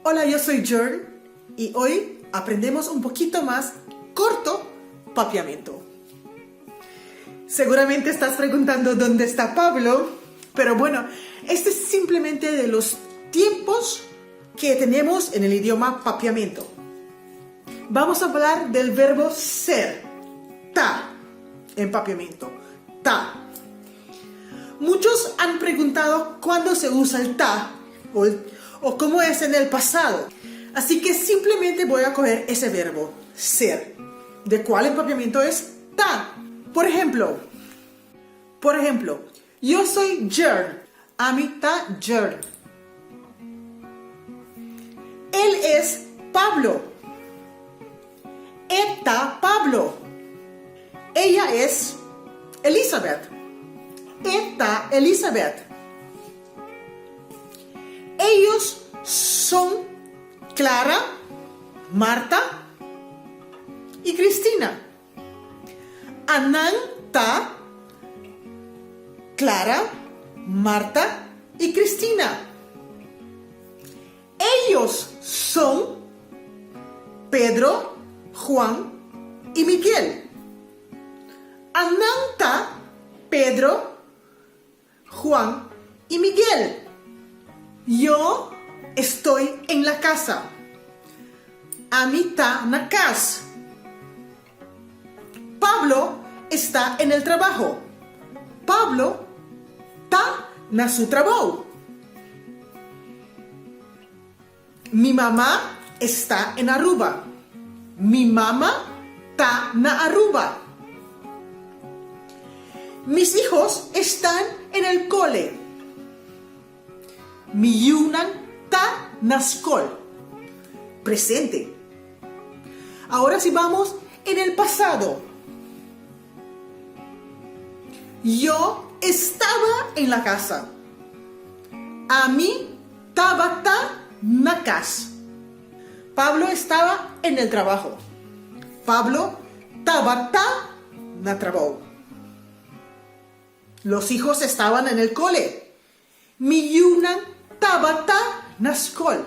Hola, yo soy Jern y hoy aprendemos un poquito más corto papiamento. Seguramente estás preguntando dónde está Pablo, pero bueno, este es simplemente de los tiempos que tenemos en el idioma papiamento. Vamos a hablar del verbo ser, ta, en papiamento, ta. Muchos han preguntado cuándo se usa el ta o cómo es en el pasado. Así que simplemente voy a coger ese verbo, ser, de cuál empapiamiento es ta. Por ejemplo, yo soy Jern, amita Jern. Él es Pablo, eta Pablo. Ella es Elizabeth, eta Elizabeth. Ellos son Clara, Marta y Cristina. Ananta, Clara, Marta y Cristina. Ellos son Pedro, Juan y Miguel. Ananta, Pedro, Juan y Miguel. Yo estoy en la casa. Amita na casa. Pablo está en el trabajo. Pablo está na su trabajo. Mi mamá está en Aruba. Mi mamá está na Aruba. Mis hijos están en el cole. Mi yunan ta na skol. Presente. Ahora sí vamos en el pasado. Yo estaba en la casa. Ami tabata na casa. Pablo estaba en el trabajo. Pablo tabata na trabajo. Los hijos estaban en el cole. Mi yunan tabata na skol.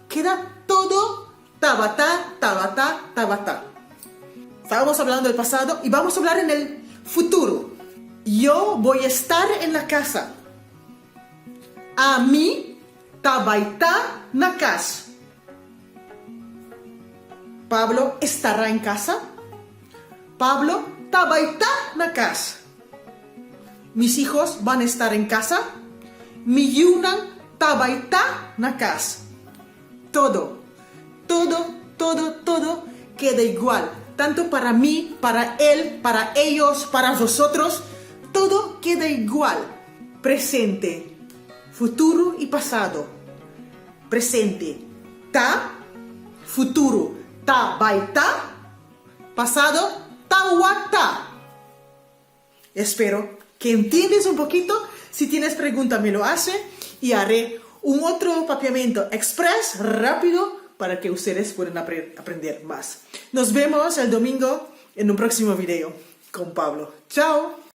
Queda todo tabata, tabata, tabata. Estábamos hablando del pasado y vamos a hablar en el futuro. Yo voy a estar en la casa. A mí tabaita na casa. Pablo estará en casa. Pablo tabaita na casa. Mis hijos van a estar en casa. Mi yunan tabaita na casa. Todo queda igual. Tanto para mí, para él, para ellos, para vosotros. Todo queda igual. Presente, futuro y pasado. Presente, ta. Futuro, tabaita. Pasado, tawata. Espero que entiendes un poquito. Si tienes pregunta, me lo hace y haré un otro papiamento express rápido para que ustedes puedan aprender más. Nos vemos el domingo en un próximo video con Pablo. ¡Chao!